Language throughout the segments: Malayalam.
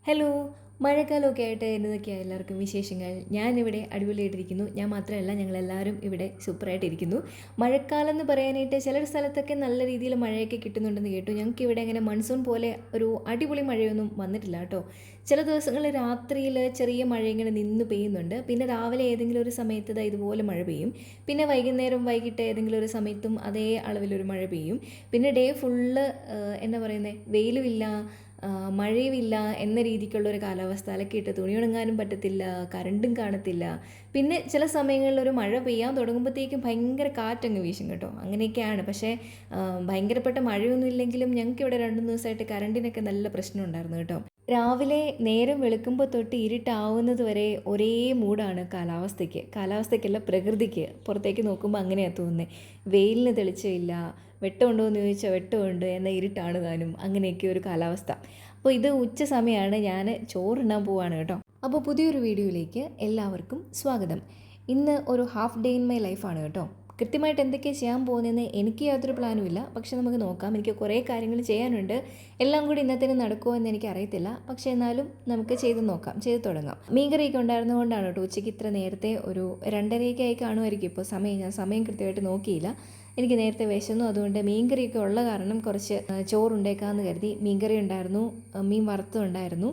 ഹലോ, മഴക്കാലമൊക്കെ ആയിട്ട് എന്നതൊക്കെയാണ് എല്ലാവർക്കും വിശേഷങ്ങൾ. ഞാനിവിടെ അടിപൊളിയായിട്ടിരിക്കുന്നു. ഞാൻ മാത്രമല്ല, ഞങ്ങളെല്ലാവരും ഇവിടെ സൂപ്പറായിട്ടിരിക്കുന്നു. മഴക്കാലം എന്ന് പറയാനായിട്ട് ചില സ്ഥലത്തൊക്കെ നല്ല രീതിയിൽ മഴയൊക്കെ കിട്ടുന്നുണ്ടെന്ന് കേട്ടു. ഞങ്ങൾക്ക് ഇവിടെ അങ്ങനെ മൺസൂൺ പോലെ ഒരു അടിപൊളി മഴയൊന്നും വന്നിട്ടില്ല കേട്ടോ. ചില ദിവസങ്ങളിൽ രാത്രിയിൽ ചെറിയ മഴ ഇങ്ങനെ നിന്ന് പെയ്യുന്നുണ്ട്. പിന്നെ രാവിലെ ഏതെങ്കിലും ഒരു സമയത്ത് ഇതുപോലെ മഴ പെയ്യും. പിന്നെ വൈകിട്ട് ഏതെങ്കിലും ഒരു സമയത്തും അതേ അളവിലൊരു മഴ പെയ്യും. പിന്നെ ഡേ ഫുള്ള് എന്താ പറയുന്നത്, വെയിലുമില്ല മഴയുമില്ല എന്ന രീതിക്കുള്ളൊരു കാലാവസ്ഥ. അലക്കിയിട്ട് തുണി ഉണങ്ങാനും പറ്റത്തില്ല, കറണ്ടും കാണത്തില്ല. പിന്നെ ചില സമയങ്ങളിൽ ഒരു മഴ പെയ്യാൻ തുടങ്ങുമ്പോഴത്തേക്കും ഭയങ്കര കാറ്റങ്ങ് വീശും കേട്ടോ. അങ്ങനെയൊക്കെയാണ്. പക്ഷേ ഭയങ്കരപ്പെട്ട മഴയൊന്നും ഇല്ലെങ്കിലും ഞങ്ങൾക്ക് ഇവിടെ 2-3 ദിവസമായിട്ട് കറണ്ടിനൊക്കെ നല്ല പ്രശ്നം ഉണ്ടായിരുന്നു കേട്ടോ. രാവിലെ നേരം വെളുക്കുമ്പോൾ തൊട്ട് ഇരുട്ടാവുന്നത് വരെ ഒരേ മൂഡാണ് കാലാവസ്ഥയ്ക്കല്ല, പ്രകൃതിക്ക്. പുറത്തേക്ക് നോക്കുമ്പോൾ അങ്ങനെയാണ് തോന്നുന്നത്. വെയിലിന് തെളിച്ചമില്ല, വെട്ടമുണ്ടോ എന്ന് ചോദിച്ചാൽ വെട്ടമുണ്ട്, എന്നാൽ ഇരുട്ടാണ് താനും. അങ്ങനെയൊക്കെ ഒരു കാലാവസ്ഥ. അപ്പോൾ ഇത് ഉച്ച സമയമാണ്, ഞാൻ ചോറുണ്ണാൻ പോവാണ് കേട്ടോ. അപ്പോൾ പുതിയൊരു വീഡിയോയിലേക്ക് എല്ലാവർക്കും സ്വാഗതം. ഇന്ന് ഒരു ഹാഫ് ഡേ ഇൻ മൈ ലൈഫാണ് കേട്ടോ. കൃത്യമായിട്ട് എന്തൊക്കെയാണ് ചെയ്യാൻ പോകുന്നതെന്ന് എനിക്ക് യാതൊരു പ്ലാനും ഇല്ല. പക്ഷെ നമുക്ക് നോക്കാം. എനിക്ക് കുറേ കാര്യങ്ങൾ ചെയ്യാനുണ്ട്. എല്ലാം കൂടി ഇന്നത്തേന് നടക്കുമോ എന്ന് എനിക്കറിയത്തില്ല. പക്ഷേ എന്നാലും നമുക്ക് ചെയ്ത് തുടങ്ങാം. മീൻകറിയൊക്കെ ഉണ്ടായിരുന്നതുകൊണ്ടാണ് കേട്ടോ ഉച്ചയ്ക്ക് ഇത്ര നേരത്തെ. ഒരു 2:30 ആയി കാണുമായിരിക്കും ഇപ്പോൾ സമയം. ഞാൻ സമയം കൃത്യമായിട്ട് നോക്കിയില്ല. എനിക്ക് നേരത്തെ വിശന്നു. അതുകൊണ്ട് മീൻകറിയൊക്കെ ഉള്ള കാരണം കുറച്ച് ചോറുണ്ടേക്കാമെന്ന് കരുതി. മീൻകറി ഉണ്ടായിരുന്നു, മീൻ വറുത്തതുണ്ടായിരുന്നു,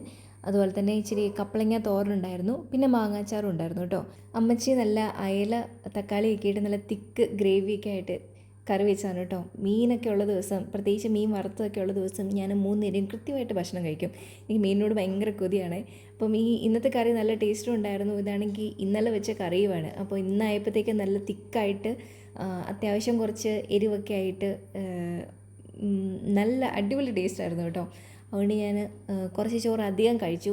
അതുപോലെ തന്നെ ഇച്ചിരി കപ്പളങ്ങ തോരനുണ്ടായിരുന്നു, പിന്നെ മാങ്ങാച്ചാറും ഉണ്ടായിരുന്നു കേട്ടോ. അമ്മച്ചി നല്ല അയല തക്കാളിയൊക്കെ ഇട്ട് നല്ല തിക്ക് ഗ്രേവിയൊക്കെ ആയിട്ട് കറി വെച്ചാണ് കേട്ടോ. മീനൊക്കെ ഉള്ള ദിവസം, പ്രത്യേകിച്ച് മീൻ വറുത്തതൊക്കെ ഉള്ള ദിവസം ഞാൻ 3 നേരം കൃത്യമായിട്ട് ഭക്ഷണം കഴിക്കും. എനിക്ക് മീനിനോട് ഭയങ്കര കൊതിയാണ്. അപ്പം ഇന്നത്തെ കറി നല്ല ടേസ്റ്റും ഉണ്ടായിരുന്നു. ഇതാണെങ്കിൽ ഇന്നലെ വെച്ച കറിയുമാണ്. അപ്പോൾ ഇന്നായപ്പോഴത്തേക്ക് നല്ല തിക്കായിട്ട് അത്യാവശ്യം കുറച്ച് എരിവൊക്കെ ആയിട്ട് നല്ല അടിപൊളി ടേസ്റ്റായിരുന്നു കേട്ടോ. അതുകൊണ്ട് ഞാൻ കുറച്ച് ചോറ് അധികം കഴിച്ചു.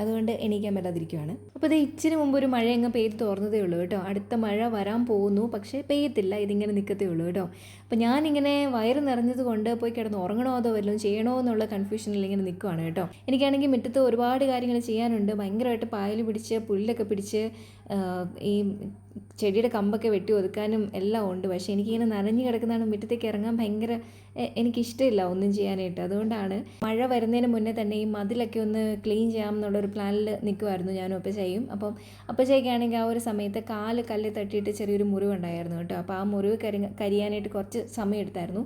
അതുകൊണ്ട് എണീക്കാൻ പറ്റാതിരിക്കുകയാണ്. അപ്പോൾ ഇത് ഇച്ചിരി മുമ്പ് ഒരു മഴ അങ്ങ് പെയ്ത് തോർന്നതേ ഉള്ളൂ കേട്ടോ. അടുത്ത മഴ വരാൻ പോകുന്നു, പക്ഷേ പെയ്യത്തില്ല, ഇതിങ്ങനെ നിൽക്കത്തേ ഉള്ളൂ കേട്ടോ. അപ്പോൾ ഞാനിങ്ങനെ വയറ് നിറഞ്ഞത് കൊണ്ട് പോയി കിടന്ന് ഉറങ്ങണോ അതോ വല്ലതും ചെയ്യണോ എന്നുള്ള കൺഫ്യൂഷനിൽ ഇങ്ങനെ നിൽക്കുവാണ് കേട്ടോ. എനിക്കാണെങ്കിൽ മുറ്റത്ത് ഒരുപാട് കാര്യങ്ങൾ ചെയ്യാനുണ്ട്. ഭയങ്കരമായിട്ട് പായൽ പിടിച്ച് പുല്ലൊക്കെ പിടിച്ച് ഈ ചെടിയുടെ കമ്പൊക്കെ വെട്ടി ഒതുക്കാനും എല്ലാം ഉണ്ട്. പക്ഷേ എനിക്കിങ്ങനെ നനഞ്ഞ് കിടക്കുന്നതാണ് മുറ്റത്തേക്ക് ഇറങ്ങാൻ ഭയങ്കര എനിക്കിഷ്ടമില്ല ഒന്നും ചെയ്യാനായിട്ട്. അതുകൊണ്ടാണ് മഴ വരുന്നതിന് മുന്നേ തന്നെ ഈ മതിലൊക്കെ ഒന്ന് ക്ലീൻ ചെയ്യാം എന്നുള്ളൊരു പ്ലാനിൽ നിൽക്കുമായിരുന്നു ഞാനും അപ്പച്ചയും. അപ്പം അപ്പച്ചയ്ക്കാണെങ്കിൽ ആ ഒരു സമയത്ത് കല്ല് തട്ടിയിട്ട് ചെറിയൊരു മുറിവുണ്ടായിരുന്നു കേട്ടോ. അപ്പോൾ ആ മുറിവ് കരിയാനായിട്ട് കുറച്ച് സമയം എടുത്തായിരുന്നു.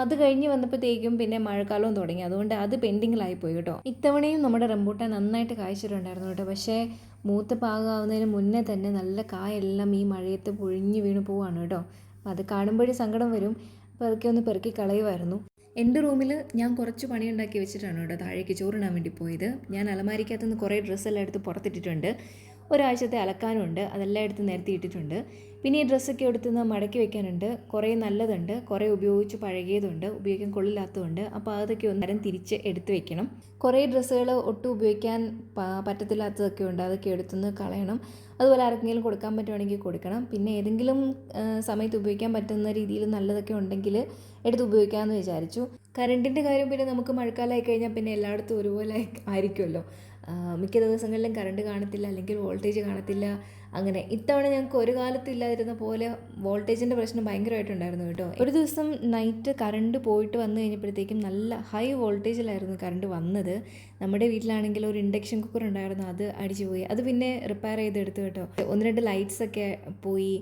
അത് കഴിഞ്ഞ് വന്നപ്പോഴത്തേക്കും പിന്നെ മഴക്കാലവും തുടങ്ങി. അതുകൊണ്ട് അത് പെൻഡിങ്ങിലായിപ്പോയി കേട്ടോ. ഇത്തവണയും നമ്മുടെ റംബൂട്ടാൻ നന്നായിട്ട് കായ്ച്ചിട്ടുണ്ടായിരുന്നു കേട്ടോ. പക്ഷേ മൂത്ത പാകമാവുന്നതിന് മുന്നേ തന്നെ നല്ല കായെല്ലാം ഈ മഴയത്ത് പൊഴിഞ്ഞു വീണ് പോവാണ് കേട്ടോ. അപ്പോൾ അത് കാണുമ്പോഴും സങ്കടം വരും. അപ്പോൾ അതൊക്കെ ഒന്ന് പെറുക്കി കളയുമായിരുന്നു. എൻ്റെ റൂമിൽ ഞാൻ കുറച്ച് പണിയുണ്ടാക്കി വെച്ചിട്ടാണ് കേട്ടോ താഴേക്ക് ചോറിടാൻ വേണ്ടി പോയത്. ഞാൻ അലമാരിക്കകത്തുനിന്ന് കുറേ ഡ്രസ്സെല്ലാം എടുത്ത് പുറത്തിട്ടിട്ടുണ്ട്. ഒരാഴ്ചത്തെ അലക്കാനുണ്ട്, അതെല്ലാം എടുത്ത് നിരത്തി ഇട്ടിട്ടുണ്ട്. പിന്നെ ഈ ഡ്രസ്സൊക്കെ എടുത്തുനിന്ന് മടക്കി വെക്കാനുണ്ട്. കുറേ നല്ലതുണ്ട്, കുറേ ഉപയോഗിച്ച് പഴകിയതുണ്ട്, ഉപയോഗിക്കാൻ കൊള്ളില്ലാത്തതുണ്ട്. അപ്പോൾ അതൊക്കെ ഒന്നേരം തിരിച്ച് എടുത്ത് വെക്കണം. കുറേ ഡ്രസ്സുകൾ ഒട്ടും ഉപയോഗിക്കാൻ പറ്റത്തില്ലാത്തതൊക്കെ ഉണ്ട്, അതൊക്കെ എടുത്തുനിന്ന് കളയണം. അതുപോലെ ആർക്കെങ്കിലും കൊടുക്കാൻ പറ്റുവാണെങ്കിൽ കൊടുക്കണം. പിന്നെ ഏതെങ്കിലും സമയത്ത് ഉപയോഗിക്കാൻ പറ്റുന്ന രീതിയിൽ നല്ലതൊക്കെ ഉണ്ടെങ്കിൽ എടുത്ത് ഉപയോഗിക്കാമെന്ന് വിചാരിച്ചു. കറണ്ടിൻ്റെ കാര്യം പിന്നെ നമുക്ക് മഴക്കാലമായി കഴിഞ്ഞാൽ പിന്നെ എല്ലായിടത്തും ഒരുപോലെ ആയിരിക്കുമല്ലോ. മിക്ക ദിവസങ്ങളിലും കറണ്ട് കാണത്തില്ല, അല്ലെങ്കിൽ വോൾട്ടേജ് കാണത്തില്ല. അങ്ങനെ ഇത്തവണ ഞങ്ങൾക്ക് ഒരു കാലത്തും ഇല്ലാതിരുന്ന പോലെ വോൾട്ടേജിൻ്റെ പ്രശ്നം ഭയങ്കരമായിട്ടുണ്ടായിരുന്നു കേട്ടോ. ഒരു ദിവസം നൈറ്റ് കറണ്ട് പോയിട്ട് വന്നു കഴിഞ്ഞപ്പോഴത്തേക്കും നല്ല ഹൈ വോൾട്ടേജിലായിരുന്നു കറണ്ട് വന്നത്. നമ്മുടെ വീട്ടിലാണെങ്കിൽ ഒരു ഇൻഡക്ഷൻ കുക്കർ ഉണ്ടായിരുന്നു, അത് അടിച്ചു പോയി. അത് പിന്നെ റിപ്പയർ ചെയ്തെടുത്തു കേട്ടോ. 1-2 ലൈറ്റ്സൊക്കെ പോയി.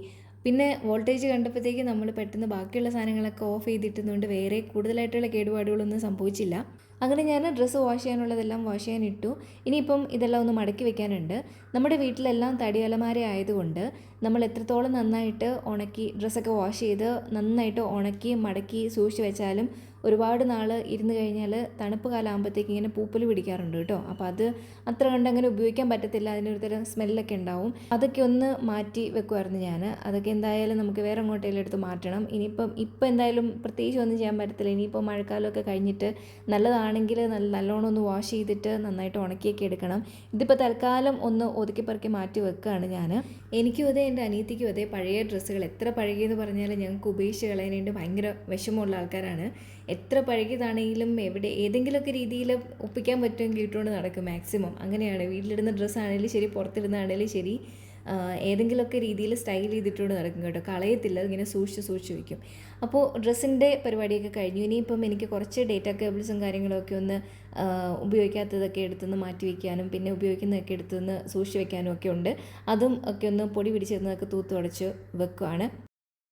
പിന്നെ വോൾട്ടേജ് കണ്ടപ്പോഴത്തേക്ക് നമ്മൾ പെട്ടെന്ന് ബാക്കിയുള്ള സാധനങ്ങളൊക്കെ ഓഫ് ചെയ്തിട്ടുന്നതുകൊണ്ട് വേറെ കൂടുതലായിട്ടുള്ള കേടുപാടുകളൊന്നും സംഭവിച്ചില്ല. അങ്ങനെ ഞാൻ ഡ്രസ്സ് വാഷ് ചെയ്യാനുള്ളതെല്ലാം വാഷ് ചെയ്യാനിട്ടു. ഇനിയിപ്പം ഇതെല്ലാം ഒന്ന് മടക്കി വെക്കാനുണ്ട്. നമ്മുടെ വീട്ടിലെല്ലാം തടി അലമാര ആയതുകൊണ്ട് നമ്മൾ എത്രത്തോളം നന്നായിട്ട് ഉണക്കി ഡ്രസ്സൊക്കെ വാഷ് ചെയ്ത് നന്നായിട്ട് ഉണക്കി മടക്കി സൂക്ഷിച്ച് വെച്ചാലും ഒരുപാട് നാൾ ഇരുന്ന് കഴിഞ്ഞാൽ തണുപ്പ് കാലമാകുമ്പോഴത്തേക്ക് ഇങ്ങനെ പൂപ്പൽ പിടിക്കാറുണ്ട് കേട്ടോ. അപ്പോൾ അത് അത്ര കണ്ട് അങ്ങനെ ഉപയോഗിക്കാൻ പറ്റത്തില്ല, അതിനൊരു തരം സ്മെല്ലൊക്കെ ഉണ്ടാവും. അതൊക്കെ ഒന്ന് മാറ്റി വെക്കുമായിരുന്നു ഞാൻ. അതൊക്കെ എന്തായാലും നമുക്ക് വേറെ എങ്ങോട്ടെങ്കിലും എടുത്ത് മാറ്റണം. ഇപ്പം എന്തായാലും പ്രത്യേകിച്ച് ഒന്നും ചെയ്യാൻ പറ്റത്തില്ല. ഇനിയിപ്പോൾ മഴക്കാലമൊക്കെ കഴിഞ്ഞിട്ട് നല്ലതാണെങ്കിൽ നല്ലോണം ഒന്ന് വാഷ് ചെയ്തിട്ട് നന്നായിട്ട് ഉണക്കിയൊക്കെ എടുക്കണം. ഇതിപ്പോൾ തൽക്കാലം ഒന്ന് ഒതുക്കിപ്പറക്കി മാറ്റി വെക്കുകയാണ് ഞാൻ. എനിക്കും അതെ, എൻ്റെ അനിയത്തിക്കും അതെ. പഴയ ഡ്രസ്സുകൾ എത്ര പഴകിയെന്ന് പറഞ്ഞാൽ ഞങ്ങൾക്ക് ഉപേക്ഷിച്ച് കളയാനായിട്ട് ഭയങ്കര വിഷമമുള്ള ആൾക്കാരാണ്. എത്ര പഴകിയതാണെങ്കിലും ഏതെങ്കിലുമൊക്കെ രീതിയിൽ ഒപ്പിക്കാൻ പറ്റുമെങ്കിൽ ഇട്ടുകൊണ്ട് നടക്കും മാക്സിമം. അങ്ങനെയാണ് വീട്ടിലിടുന്ന ഡ്രസ്സാണെങ്കിലും ശരി, പുറത്തിടുന്നതാണെങ്കിലും ശരി, ഏതെങ്കിലുമൊക്കെ രീതിയിൽ സ്റ്റൈൽ ചെയ്തിട്ടുകൊണ്ട് നടക്കും കേട്ടോ, കളയത്തില്ല, ഇങ്ങനെ സൂക്ഷിച്ച് വയ്ക്കും. അപ്പോൾ ഡ്രസ്സിൻ്റെ പരിപാടിയൊക്കെ കഴിഞ്ഞു. ഇനിയിപ്പം എനിക്ക് കുറച്ച് ഡേറ്റ കേബിൾസും കാര്യങ്ങളൊക്കെ ഒന്ന് ഉപയോഗിക്കാത്തതൊക്കെ എടുത്തുനിന്ന് മാറ്റി വയ്ക്കാനും പിന്നെ ഉപയോഗിക്കുന്നതൊക്കെ എടുത്തുനിന്ന് സൂക്ഷിച്ച് വയ്ക്കാനും ഒക്കെ ഉണ്ട്. അതും ഒക്കെ ഒന്ന് പൊടി പിടിച്ചിരുന്നതൊക്കെ തൂത്ത് ഉടച്ച് വെക്കുവാണ്.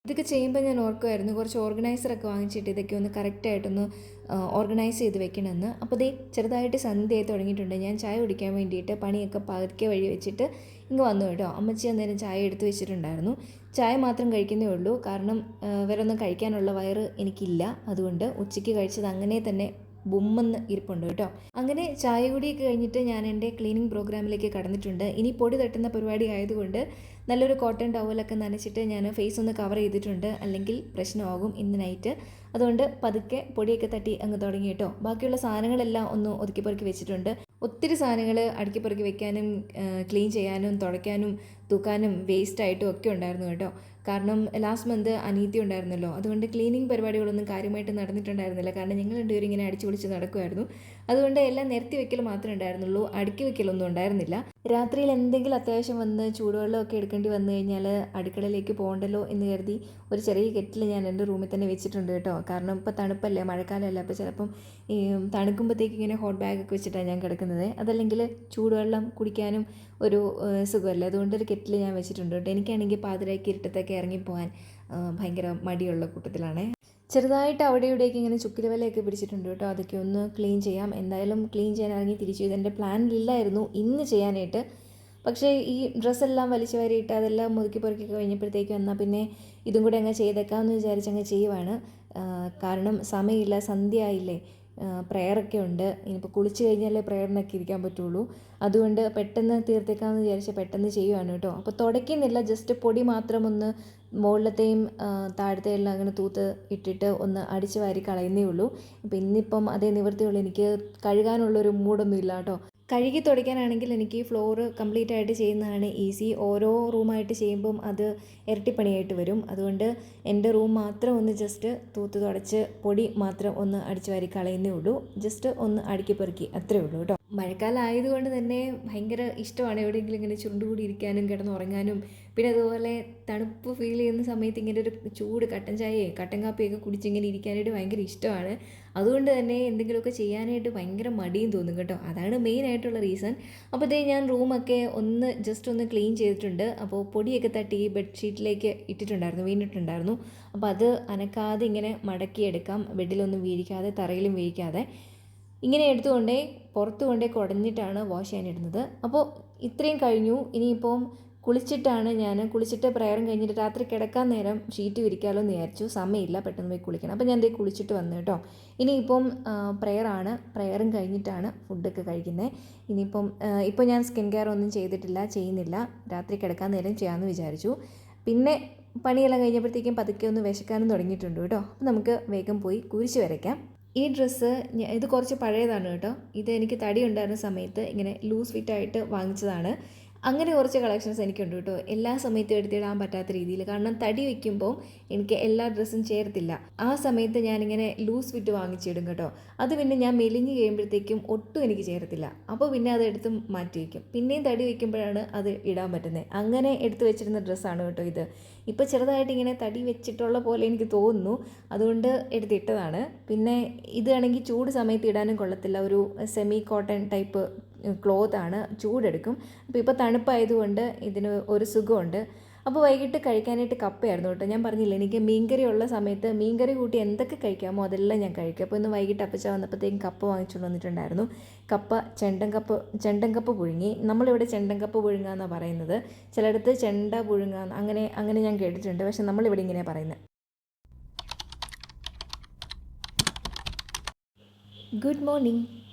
ഇതൊക്കെ ചെയ്യുമ്പോൾ ഞാൻ ഓർക്കുമായിരുന്നു കുറച്ച് ഓർഗനൈസറൊക്കെ വാങ്ങിച്ചിട്ട് ഇതൊക്കെ ഒന്ന് കറക്റ്റായിട്ടൊന്ന് ഓർഗനൈസ് ചെയ്ത് വെക്കണമെന്ന്. അപ്പോൾ ദേ ചെറുതായിട്ട് സന്ധ്യയായി തുടങ്ങിയിട്ടുണ്ട്. ഞാൻ ചായ കുടിക്കാൻ വേണ്ടിയിട്ട് പണിയൊക്കെ പതുക്കെ വഴി വെച്ചിട്ട് ഇങ്ങ് വന്നു കേട്ടോ. അമ്മച്ചി അന്നേരം ചായ എടുത്ത് വെച്ചിട്ടുണ്ടായിരുന്നു. ചായ മാത്രം കഴിക്കുന്നേ ഉള്ളൂ, കാരണം വേറെ ഒന്നും കഴിക്കാനുള്ള വയറ് എനിക്കില്ല. അതുകൊണ്ട് ഉച്ചയ്ക്ക് കഴിച്ചത് അങ്ങനെ തന്നെ ബുമ്മെന്ന് ഇരിപ്പുണ്ട് കേട്ടോ. അങ്ങനെ ചായ കുടിയൊക്കെ കഴിഞ്ഞിട്ട് ഞാൻ എൻ്റെ ക്ലീനിങ് പ്രോഗ്രാമിലേക്ക് കടന്നിട്ടുണ്ട്. ഇനി പൊടി തട്ടുന്ന പരിപാടി ആയതുകൊണ്ട് നല്ലൊരു കോട്ടൺ ടവലൊക്കെ നനച്ചിട്ട് ഞാൻ ഫേസ് ഒന്ന് കവർ ചെയ്തിട്ടുണ്ട്, അല്ലെങ്കിൽ പ്രശ്നമാകും ഇന്ന് നൈറ്റ്. അതുകൊണ്ട് പതുക്കെ പൊടിയൊക്കെ തട്ടി അങ്ങ് തുടങ്ങി കേട്ടോ. ബാക്കിയുള്ള സാധനങ്ങളെല്ലാം ഒന്ന് ഒതുക്കി പെറുക്കി വെച്ചിട്ടുണ്ട്. ഒത്തിരി സാധനങ്ങൾ അടുക്കി പെറുക്കി വെക്കാനും ക്ലീൻ ചെയ്യാനും തുടയ്ക്കാനും തൂക്കാനും വേസ്റ്റായിട്ടും ഒക്കെ ഉണ്ടായിരുന്നു കേട്ടോ. കാരണം ലാസ്റ്റ് മന്ത് അനീതി ഉണ്ടായിരുന്നല്ലോ, അതുകൊണ്ട് ക്ലീനിങ് പരിപാടികളൊന്നും കാര്യമായിട്ട് നടന്നിട്ടുണ്ടായിരുന്നില്ല. കാരണം ഞങ്ങൾ രണ്ടുപേരും ഇങ്ങനെ അടിച്ചു പൊളിച്ച് നടക്കുമായിരുന്നു. അതുകൊണ്ട് എല്ലാം നിരത്തി വെക്കൽ മാത്രമേ ഉണ്ടായിരുന്നുള്ളൂ, അടുക്കി വെക്കലൊന്നും ഉണ്ടായിരുന്നില്ല. രാത്രിയിൽ എന്തെങ്കിലും അത്യാവശ്യം വന്ന് ചൂടുവെള്ളമൊക്കെ എടുക്കേണ്ടി വന്നു കഴിഞ്ഞാൽ അടുക്കളയിലേക്ക് പോകണ്ടല്ലോ എന്ന് കരുതി ഒരു ചെറിയ കെറ്റിൽ ഞാൻ എൻ്റെ റൂമിൽ തന്നെ വെച്ചിട്ടുണ്ട് കേട്ടോ. കാരണം ഇപ്പോൾ തണുപ്പല്ലേ, മഴക്കാലമല്ല, അപ്പോൾ ചിലപ്പം ഈ തണുക്കുമ്പോഴത്തേക്ക് ഇങ്ങനെ ഹോട്ട് ബാഗൊക്കെ വെച്ചിട്ടാണ് ഞാൻ കിടക്കുന്നത്. അതല്ലെങ്കിൽ ചൂടുവെള്ളം കുടിക്കാനും ഒരു സുഖമല്ലേ, അതുകൊണ്ട് ഒരു കെറ്റിൽ ഞാൻ വെച്ചിട്ടുണ്ട് കേട്ടോ. എനിക്കാണെങ്കിൽ പാതിരായ്ക്ക് ഇരുട്ടത്തൊക്കെ ഇറങ്ങിപ്പോകാൻ ഭയങ്കര മടിയുള്ള കൂട്ടത്തിലാണ്. ചെറുതായിട്ട് അവിടെ ഇവിടേക്ക് ഇങ്ങനെ ചുക്കിരവലയൊക്കെ പിടിച്ചിട്ടുണ്ട് കേട്ടോ. അതൊക്കെ ഒന്ന് ക്ലീൻ ചെയ്യാം. എന്തായാലും ക്ലീൻ ചെയ്യാൻ ഇറങ്ങി തിരിച്ചു. ഇതെൻ്റെ പ്ലാനിലില്ലായിരുന്നു ഇന്ന് ചെയ്യാനായിട്ട്. പക്ഷേ ഈ ഡ്രസ്സെല്ലാം വലിച്ചു വാരിയിട്ട് അതെല്ലാം ഒതുക്കി പെറുക്കി കഴിഞ്ഞപ്പോഴത്തേക്കും എന്നാൽ പിന്നെ ഇതും കൂടെ അങ്ങ് ചെയ്തേക്കാമെന്ന് വിചാരിച്ചങ്ങ് ചെയ്യുവാണ്. കാരണം സമയമില്ല, സന്ധ്യ ആയില്ലേ, പ്രെയറൊക്കെ ഉണ്ട്. ഇനിയിപ്പോൾ കുളിച്ച് കഴിഞ്ഞാലേ പ്രെയറിനൊക്കെ ഇരിക്കാൻ പറ്റുള്ളൂ. അതുകൊണ്ട് പെട്ടെന്ന് തീർത്തേക്കാമെന്ന് വിചാരിച്ച് പെട്ടെന്ന് ചെയ്യുവാണ് കേട്ടോ. അപ്പോൾ തുടയ്ക്കുന്നില്ല, ജസ്റ്റ് പൊടി മാത്രം ഒന്ന് മുകളിലത്തെയും താഴത്തെയും എല്ലാം അങ്ങനെ തൂത്ത് ഇട്ടിട്ട് ഒന്ന് അടിച്ച് വാരി കളയുന്നേ ഉള്ളൂ. അപ്പോൾ ഇന്നിപ്പം അതേ നിവൃത്തിയുള്ളൂ, എനിക്ക് കഴുകാനുള്ളൊരു മൂഡൊന്നും ഇല്ല കേട്ടോ. കഴുകി തുടയ്ക്കാനാണെങ്കിൽ എനിക്ക് ഫ്ലോറ് കംപ്ലീറ്റ് ആയിട്ട് ചെയ്യുന്നതാണ് ഈസി. ഓരോ റൂമായിട്ട് ചെയ്യുമ്പം അത് ഇരട്ടിപ്പണിയായിട്ട് വരും. അതുകൊണ്ട് എൻ്റെ റൂം മാത്രം ഒന്ന് ജസ്റ്റ് തൂത്ത് തുടച്ച് പൊടി മാത്രം ഒന്ന് അടിച്ചു വാരി കളയുന്നേ ഉള്ളൂ. ജസ്റ്റ് ഒന്ന് അടുക്കി പെറുക്കി അത്രേ ഉള്ളൂ കേട്ടോ. മഴക്കാലം ആയതുകൊണ്ട് തന്നെ ഭയങ്കര ഇഷ്ടമാണ് എവിടെയെങ്കിലും ഇങ്ങനെ ചുരുണ്ടുകൂടി ഇരിക്കാനും കിടന്നുറങ്ങാനും. പിന്നെ അതുപോലെ തണുപ്പ് ഫീൽ ചെയ്യുന്ന സമയത്ത് ഇങ്ങനെ ഒരു ചൂട് കട്ടൻ ചായയോ കട്ടൻ കാപ്പിയൊക്കെ കുടിച്ചിങ്ങനെ ഇരിക്കാനായിട്ട് ഭയങ്കര ഇഷ്ടമാണ്. അതുകൊണ്ട് തന്നെ എന്തെങ്കിലുമൊക്കെ ചെയ്യാനായിട്ട് ഭയങ്കര മടിയും തോന്നും കേട്ടോ. അതാണ് മെയിനായിട്ടുള്ള റീസൺ. അപ്പോൾ ഇതേ ഞാൻ റൂമൊക്കെ ഒന്ന് ജസ്റ്റ് ഒന്ന് ക്ലീൻ ചെയ്തിട്ടുണ്ട്. അപ്പോൾ പൊടിയൊക്കെ തട്ടി ഈ ബെഡ്ഷീറ്റിലേക്ക് ഇട്ടിട്ടുണ്ടായിരുന്നു, വീണിട്ടുണ്ടായിരുന്നു. അപ്പോൾ അത് അനക്കാതെ ഇങ്ങനെ മടക്കിയെടുക്കാം, ബെഡിലൊന്നും വീഴിക്കാതെ തറയിലും വീഴിക്കാതെ. ഇങ്ങനെ എടുത്തുകൊണ്ടേ പുറത്ത് കൊണ്ടേ കുടഞ്ഞിട്ടാണ് വാഷ് ചെയ്യാനിടുന്നത്. അപ്പോൾ ഇത്രയും കഴിഞ്ഞു. ഇനിയിപ്പം കുളിച്ചിട്ട് പ്രയറും കഴിഞ്ഞിട്ട് രാത്രി കിടക്കാൻ നേരം ഷീറ്റ് വിരിക്കാമല്ലോ എന്ന് വിചാരിച്ചു. സമയമില്ല, പെട്ടെന്ന് പോയി കുളിക്കണം. അപ്പോൾ ഞാൻ ദേ കുളിച്ചിട്ട് വന്നു കേട്ടോ. ഇനിയിപ്പം പ്രയറാണ്, പ്രയറും കഴിഞ്ഞിട്ടാണ് ഫുഡൊക്കെ കഴിക്കുന്നത്. ഇപ്പോൾ ഞാൻ സ്കിൻ കെയർ ഒന്നും ചെയ്യുന്നില്ല. രാത്രി കിടക്കാൻ നേരം ചെയ്യാമെന്ന് വിചാരിച്ചു. പിന്നെ പണിയെല്ലാം കഴിഞ്ഞപ്പോഴത്തേക്കും പതുക്കെ ഒന്ന് വിശക്കാനും തുടങ്ങിയിട്ടുണ്ട് കേട്ടോ. അപ്പോൾ നമുക്ക് വേഗം പോയി കുരിശ് വരയ്ക്കാം. ഈ ഡ്രസ്സ് ഇത് കുറച്ച് പഴയതാണ് കേട്ടോ. ഇത് എനിക്ക് തടി ഉണ്ടായിരുന്ന സമയത്ത് ഇങ്ങനെ ലൂസ് ഫിറ്റായിട്ട് വാങ്ങിച്ചതാണ്. അങ്ങനെ കുറച്ച് കളക്ഷൻസ് എനിക്കുണ്ട് കേട്ടോ. എല്ലാ സമയത്തും എടുത്തിടാൻ പറ്റാത്ത രീതിയിൽ, കാരണം തടി വയ്ക്കുമ്പോൾ എനിക്ക് എല്ലാ ഡ്രസ്സും ചേർത്തില്ല. ആ സമയത്ത് ഞാനിങ്ങനെ ലൂസ് ഫിറ്റ് വാങ്ങിച്ചിടും കേട്ടോ. അത് പിന്നെ ഞാൻ മെലിഞ്ഞ് കഴിയുമ്പോഴത്തേക്കും ഒട്ടും എനിക്ക് ചേരത്തില്ല. അപ്പോൾ പിന്നെ അത് എടുത്ത് മാറ്റി വയ്ക്കും. പിന്നെയും തടി വയ്ക്കുമ്പോഴാണ് അത് ഇടാൻ പറ്റുന്നത്. അങ്ങനെ എടുത്ത് വെച്ചിരുന്ന ഡ്രസ്സാണ് കേട്ടോ ഇത്. ഇപ്പോൾ ചെറുതായിട്ട് ഇങ്ങനെ തടി വെച്ചിട്ടുള്ള പോലെ എനിക്ക് തോന്നുന്നു, അതുകൊണ്ട് എടുത്തിട്ടതാണ്. പിന്നെ ഇതാണെങ്കിൽ ചൂട് സമയത്ത് ഇടാനും കൊള്ളത്തില്ല. ഒരു സെമി കോട്ടൺ ടൈപ്പ് ക്ലോത്താണ്, ചൂടെടുക്കും. അപ്പോൾ ഇപ്പോൾ തണുപ്പായതുകൊണ്ട് ഇതിന് ഒരു സുഖമുണ്ട്. അപ്പോൾ വൈകിട്ട് കഴിക്കാനായിട്ട് കപ്പയായിരുന്നു കേട്ടോ. ഞാൻ പറഞ്ഞില്ല, എനിക്ക് മീൻകറി ഉള്ള സമയത്ത് മീൻകറി കൂട്ടി എന്തൊക്കെ കഴിക്കാമോ അതെല്ലാം ഞാൻ കഴിക്കും. അപ്പോൾ ഇന്ന് വൈകിട്ട് അപ്പച്ച വന്നപ്പോഴത്തേക്കും കപ്പ വാങ്ങിച്ചുകൊണ്ട് വന്നിട്ടുണ്ടായിരുന്നു. കപ്പ ചെണ്ടൻ കപ്പ പുഴുങ്ങി. നമ്മളിവിടെ ചെണ്ടൻ കപ്പ പുഴുങ്ങുക എന്നാണ് പറയുന്നത്. ചിലയിടത്ത് ചെണ്ട പുഴുങ്ങുക അങ്ങനെ ഞാൻ കേട്ടിട്ടുണ്ട്. പക്ഷെ നമ്മളിവിടെ ഇങ്ങനെ പറയുന്നത്. Good morning.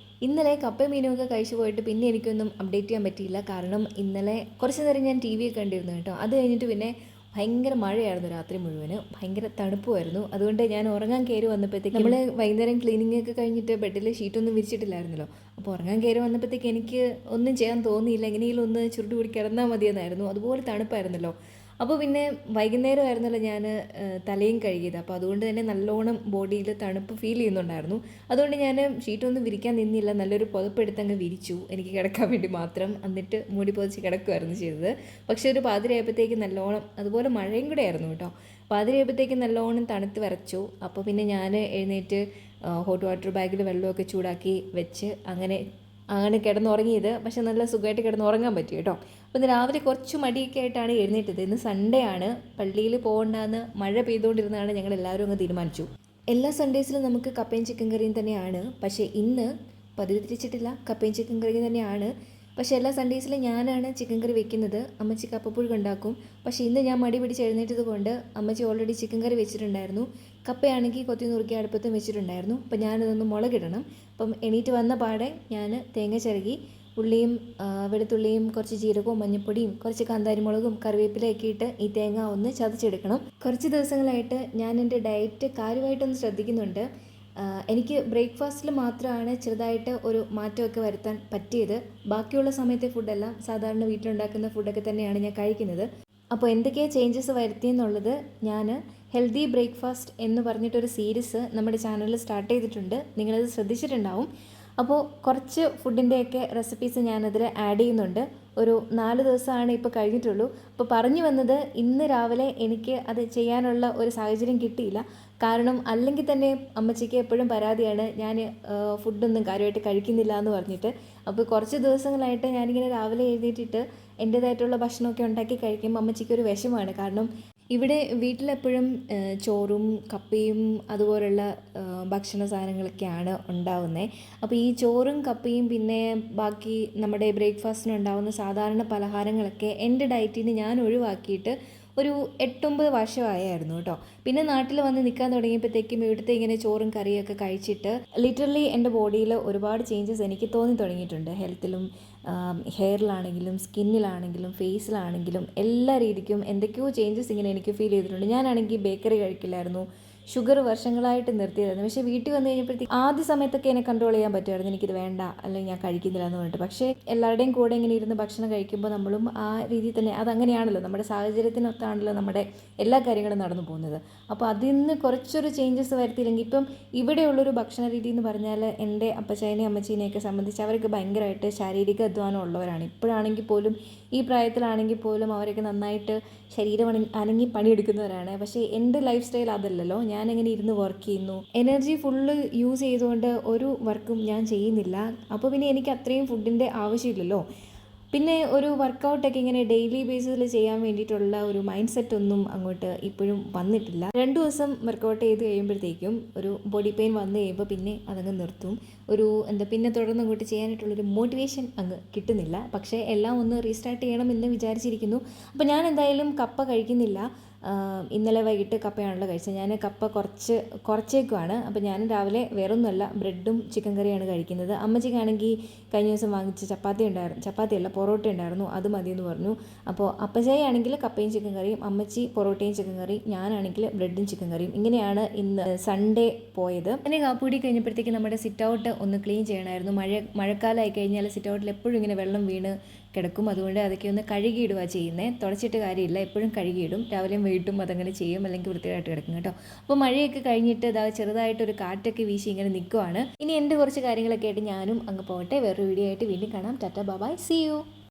ഇന്നലെ കപ്പയും മീനുമൊക്കെ കഴിച്ചു പോയിട്ട് പിന്നെ എനിക്കൊന്നും അപ്ഡേറ്റ് ചെയ്യാൻ പറ്റിയില്ല. കാരണം ഇന്നലെ കുറച്ച് നേരം ഞാൻ ടി വി ഒക്കെ കണ്ടിരുന്നു കേട്ടോ. അത് കഴിഞ്ഞിട്ട് പിന്നെ ഭയങ്കര മഴയായിരുന്നു, രാത്രി മുഴുവന് ഭയങ്കര തണുപ്പുമായിരുന്നു. അതുകൊണ്ട് ഞാൻ ഉറങ്ങാൻ കയറി വന്നപ്പോഴത്തേക്ക് നമ്മൾ വൈകുന്നേരം ക്ലീനിങ് ഒക്കെ കഴിഞ്ഞിട്ട് ബെഡിൽ ഷീറ്റൊന്നും വിരിച്ചിട്ടില്ലായിരുന്നല്ലോ. അപ്പോൾ ഉറങ്ങാൻ കയറി വന്നപ്പോഴത്തേക്ക് എനിക്ക് ഒന്നും ചെയ്യാൻ തോന്നിയില്ല. എങ്ങനെയെങ്കിലും ഒന്ന് ചുരുട്ടി പിടി കിടന്നാൽ മതിയെന്നായിരുന്നു. അതുപോലെ തണുപ്പായിരുന്നല്ലോ. അപ്പോൾ പിന്നെ വൈകുന്നേരമായിരുന്നല്ലോ ഞാൻ തലയും കഴുകിയത്. അപ്പോൾ അതുകൊണ്ട് തന്നെ നല്ലോണം ബോഡിയിൽ തണുപ്പ് ഫീൽ ചെയ്യുന്നുണ്ടായിരുന്നു. അതുകൊണ്ട് ഞാൻ ഷീറ്റൊന്നും വിരിക്കാൻ നിന്നില്ല, നല്ലൊരു പുതപ്പെടുത്തങ്ങ് വിരിച്ചു എനിക്ക് കിടക്കാൻ വേണ്ടി മാത്രം. എന്നിട്ട് മൂടി പൊതിച്ച് കിടക്കുമായിരുന്നു ചെയ്തത്. പക്ഷേ ഒരു പാതിരയായപ്പോഴത്തേക്ക് നല്ലോണം, അതുപോലെ മഴയും കൂടെ ആയിരുന്നു കേട്ടോ, പാതിരയായപ്പോഴത്തേക്ക് നല്ലോണം തണുത്ത് വിറച്ചു. അപ്പോൾ പിന്നെ ഞാൻ എഴുന്നേറ്റ് ഹോട്ട് വാട്ടർ ബാഗിൽ വെള്ളമൊക്കെ ചൂടാക്കി വെച്ച് അങ്ങനെ കിടന്നുറങ്ങിയത്. പക്ഷെ നല്ല സുഖമായിട്ട് കിടന്നുറങ്ങാൻ പറ്റി കേട്ടോ. അപ്പോൾ ഇന്ന് രാവിലെ കുറച്ച് മടിയൊക്കെ ആയിട്ടാണ് എഴുന്നേറ്റത്. ഇന്ന് സൺഡേ ആണ്, പള്ളിയിൽ പോകണ്ടെന്ന് മഴ പെയ്തുകൊണ്ടിരുന്നതാണ് ഞങ്ങൾ എല്ലാവരും അങ്ങ് തീരുമാനിച്ചു. എല്ലാ സൺഡേസിലും നമുക്ക് കപ്പയും ചിക്കൻ കറിയും തന്നെയാണ്, പക്ഷേ ഇന്ന് പതിവ് തിരിച്ചിട്ടില്ല, കപ്പയും ചിക്കൻ കറിയും തന്നെയാണ്. പക്ഷേ എല്ലാ സൺഡേസിലും ഞാനാണ് ചിക്കൻ കറി വെക്കുന്നത്, അമ്മച്ചി കപ്പപ്പുഴുക്ക് ഉണ്ടാക്കും. പക്ഷേ ഇന്ന് ഞാൻ മടി പിടിച്ച് എഴുന്നേറ്റത് കൊണ്ട് അമ്മച്ചി ഓൾറെഡി ചിക്കൻ കറി വെച്ചിട്ടുണ്ടായിരുന്നു. കപ്പയാണെങ്കിൽ കൊത്തി നുറുക്കി അടുപ്പത്തും വെച്ചിട്ടുണ്ടായിരുന്നു. അപ്പം ഞാനതൊന്ന് മുളകിടണം. അപ്പം എണീറ്റ് വന്ന പാടെ ഞാൻ തേങ്ങ ചിരകി ഉള്ളിയും വെളുത്തുള്ളിയും കുറച്ച് ജീരകവും മഞ്ഞൾപ്പൊടിയും കുറച്ച് കാന്താരിമുളകും കറിവേപ്പിലയൊക്കെ ഇട്ട് ഈ തേങ്ങ ഒന്ന് ചതച്ചെടുക്കണം. കുറച്ച് ദിവസങ്ങളായിട്ട് ഞാൻ എൻ്റെ ഡയറ്റ് കാര്യമായിട്ടൊന്ന് ശ്രദ്ധിക്കുന്നുണ്ട്. എനിക്ക് ബ്രേക്ക്ഫാസ്റ്റിൽ മാത്രമാണ് ചെറുതായിട്ട് ഒരു മാറ്റമൊക്കെ വരുത്താൻ പറ്റിയത്. ബാക്കിയുള്ള സമയത്തെ ഫുഡെല്ലാം സാധാരണ വീട്ടിലുണ്ടാക്കുന്ന ഫുഡൊക്കെ തന്നെയാണ് ഞാൻ കഴിക്കുന്നത്. അപ്പോൾ എന്തൊക്കെയാണ് ചേഞ്ചസ് വരുത്തിയെന്നുള്ളത് ഞാൻ ഹെൽത്തി ബ്രേക്ക്ഫാസ്റ്റ് എന്ന് പറഞ്ഞിട്ടൊരു സീരീസ് നമ്മുടെ ചാനലിൽ സ്റ്റാർട്ട് ചെയ്തിട്ടുണ്ട്, നിങ്ങളത് ശ്രദ്ധിച്ചിട്ടുണ്ടാവും. അപ്പോൾ കുറച്ച് ഫുഡിൻ്റെയൊക്കെ റെസിപ്പീസ് ഞാനതിൽ ആഡ് ചെയ്യുന്നുണ്ട്. ഒരു 4 ദിവസമാണ് ഇപ്പോൾ കഴിഞ്ഞിട്ടുള്ളൂ. അപ്പോൾ പറഞ്ഞു വന്നത്, ഇന്ന് രാവിലെ എനിക്ക് അത് ചെയ്യാനുള്ള ഒരു സാഹചര്യം കിട്ടിയില്ല. കാരണം അല്ലെങ്കിൽ തന്നെ അമ്മച്ചിക്ക് എപ്പോഴും പരാതിയാണ് ഞാൻ ഫുഡൊന്നും കാര്യമായിട്ട് കഴിക്കുന്നില്ല എന്ന് പറഞ്ഞിട്ട്. അപ്പോൾ കുറച്ച് ദിവസങ്ങളായിട്ട് ഞാനിങ്ങനെ രാവിലെ എഴുന്നേറ്റിട്ട് എൻ്റേതായിട്ടുള്ള ഭക്ഷണമൊക്കെ ഉണ്ടാക്കി കഴിക്കുമ്പോൾ അമ്മച്ചിക്കൊരു വിഷമമാണ്. കാരണം ഇവിടെ വീട്ടിലെപ്പോഴും ചോറും കപ്പയും അതുപോലുള്ള ഭക്ഷണ സാധനങ്ങളൊക്കെയാണ് ഉണ്ടാവുന്നത്. അപ്പോൾ ഈ ചോറും കപ്പയും പിന്നെ ബാക്കി നമ്മുടെ ബ്രേക്ക്ഫാസ്റ്റിന് ഉണ്ടാവുന്ന സാധാരണ പലഹാരങ്ങളൊക്കെ എൻ്റെ ഡയറ്റിന് ഞാൻ ഒഴിവാക്കിയിട്ട് ഒരു 8-9 വർഷമായിരുന്നു കേട്ടോ. പിന്നെ നാട്ടിൽ വന്ന് നിൽക്കാൻ തുടങ്ങിയപ്പോഴത്തേക്കും ഇവിടുത്തെ ഇങ്ങനെ ചോറും കറിയൊക്കെ കഴിച്ചിട്ട് ലിറ്ററലി എൻ്റെ ബോഡിയിൽ ഒരുപാട് ചേഞ്ചസ് എനിക്ക് തോന്നി തുടങ്ങിയിട്ടുണ്ട്. ഹെൽത്തിലും ഹെയറിലാണെങ്കിലും സ്കിന്നിലാണെങ്കിലും ഫേസിലാണെങ്കിലും എല്ലാ രീതിക്കും എന്തൊക്കെയോ ചേഞ്ചസ് ഇങ്ങനെ എനിക്ക് ഫീൽ ചെയ്തിട്ടുണ്ട്. ഞാനാണെങ്കിൽ ബേക്കറി കഴിക്കില്ലായിരുന്നു, ഷുഗർ വർഷങ്ങളായിട്ട് നിർത്തിയതായിരുന്നു. പക്ഷേ വീട്ടിൽ വന്നു കഴിഞ്ഞപ്പോഴത്തേക്ക് ആദ്യ സമയത്തൊക്കെ എന്നെ കൺട്രോൾ ചെയ്യാൻ പറ്റുമായിരുന്നു, എനിക്കിത് വേണ്ട അല്ലെങ്കിൽ ഞാൻ കഴിക്കുന്നില്ല എന്ന് പറഞ്ഞിട്ട്. പക്ഷേ എല്ലാവരുടെയും കൂടെ ഇങ്ങനെ ഇരുന്ന് ഭക്ഷണം കഴിക്കുമ്പോൾ നമ്മളും ആ രീതിയിൽ തന്നെ, അതങ്ങനെയാണല്ലോ, നമ്മുടെ സാഹചര്യത്തിനൊത്താണല്ലോ നമ്മുടെ എല്ലാ കാര്യങ്ങളും നടന്നു പോകുന്നത്. അപ്പോൾ അതിൽ നിന്ന് കുറച്ചൊരു ചേഞ്ചസ് വരുത്തിയില്ലെങ്കിൽ, ഇപ്പം ഇവിടെയുള്ളൊരു ഭക്ഷണ രീതി എന്ന് പറഞ്ഞാൽ എൻ്റെ അപ്പച്ചേനെയും അമ്മച്ചീനെയൊക്കെ സംബന്ധിച്ച് അവർക്ക് ഭയങ്കരമായിട്ട് ശാരീരിക അധ്വാനം ഉള്ളവരാണ്. ഇപ്പോഴാണെങ്കിൽ പോലും, ഈ പ്രായത്തിലാണെങ്കിൽ പോലും അവരൊക്കെ നന്നായിട്ട് ശരീരം അനങ്ങി പണിയെടുക്കുന്നവരാണ്. പക്ഷേ എൻ്റെ ലൈഫ് സ്റ്റൈൽ അതല്ലല്ലോ. ഞാനെങ്ങനെ ഇരുന്ന് വർക്ക് ചെയ്യുന്നു, എനർജി ഫുള്ള് യൂസ് ചെയ്തുകൊണ്ട് ഒരു വർക്കും ഞാൻ ചെയ്യുന്നില്ല. അപ്പോൾ പിന്നെ എനിക്ക് അത്രയും ഫുഡിൻ്റെ ആവശ്യമില്ലല്ലോ. പിന്നെ ഒരു വർക്കൗട്ടൊക്കെ ഇങ്ങനെ ഡെയിലി ബേസിസിൽ ചെയ്യാൻ വേണ്ടിയിട്ടുള്ള ഒരു മൈൻഡ് സെറ്റ് ഒന്നും അങ്ങോട്ട് ഇപ്പോഴും വന്നിട്ടില്ല. 2 ദിവസം വർക്കൗട്ട് ചെയ്ത് കഴിയുമ്പോഴത്തേക്കും ഒരു ബോഡി പെയിൻ വന്നു കഴിയുമ്പോൾ പിന്നെ അതങ്ങ് നിർത്തും. പിന്നെ തുടർന്ന് അങ്ങോട്ട് ചെയ്യാനായിട്ടുള്ളൊരു മോട്ടിവേഷൻ അങ്ങ് കിട്ടുന്നില്ല. പക്ഷേ എല്ലാം ഒന്ന് റീസ്റ്റാർട്ട് ചെയ്യണമെന്ന് വിചാരിച്ചിരിക്കുന്നു. അപ്പോൾ ഞാൻ എന്തായാലും കപ്പ കഴിക്കുന്നില്ല. ഇന്നലെ വൈകിട്ട് കപ്പയാണല്ലോ കഴിച്ചത്. ഞാൻ കപ്പ കുറച്ചേക്കുവാണ്. അപ്പോൾ ഞാൻ രാവിലെ വേറൊന്നുമല്ല, ബ്രെഡും ചിക്കൻ കറിയാണ് കഴിക്കുന്നത്. അമ്മച്ചിക്കാണെങ്കിൽ കഴിഞ്ഞ ദിവസം വാങ്ങിച്ച ചപ്പാത്തിയല്ല പൊറോട്ട ഉണ്ടായിരുന്നു, അത് മതിയെന്ന് പറഞ്ഞു. അപ്പോൾ അപ്പച്ചായി ആണെങ്കിൽ കപ്പയും ചിക്കൻ കറിയും, അമ്മച്ചി പൊറോട്ടയും ചിക്കൻ കറിയും, ഞാനാണെങ്കിൽ ബ്രെഡും ചിക്കൻ കറിയും. ഇങ്ങനെയാണ് ഇന്ന് സൺഡേ പോയത്. അങ്ങനെ കാപ്പൂടി കഴിഞ്ഞപ്പോഴത്തേക്ക് നമ്മുടെ സിറ്റ് ഔട്ട് ഒന്ന് ക്ലീൻ ചെയ്യണമായിരുന്നു. മഴക്കാലമായി കഴിഞ്ഞാൽ സിറ്റ് ഔട്ടിൽ എപ്പോഴും ഇങ്ങനെ വെള്ളം വീണ് കിടക്കും. അതുകൊണ്ട് അതൊക്കെ ഒന്ന് കഴുകിയിടുക ചെയ്യുന്നത്. തുടച്ചിട്ട് കാര്യമില്ല, എപ്പോഴും കഴുകിയിടും. രാവിലെയും വൈകിട്ടും അതങ്ങനെ ചെയ്യും, അല്ലെങ്കിൽ വൃത്തിയായിട്ട് കിടക്കും കേട്ടോ. അപ്പോൾ മഴയൊക്കെ കഴിഞ്ഞിട്ട് ചെറുതായിട്ടൊരു കാറ്റൊക്കെ വീശി ഇങ്ങനെ നിൽക്കുവാണ്. ഇനി എൻ്റെ കുറച്ച് കാര്യങ്ങളൊക്കെ ആയിട്ട് ഞാനും അങ്ങ് പോകട്ടെ. വേറൊരു വീഡിയോ ആയിട്ട് വീണ്ടും കാണാം. Tata bye bye, see U.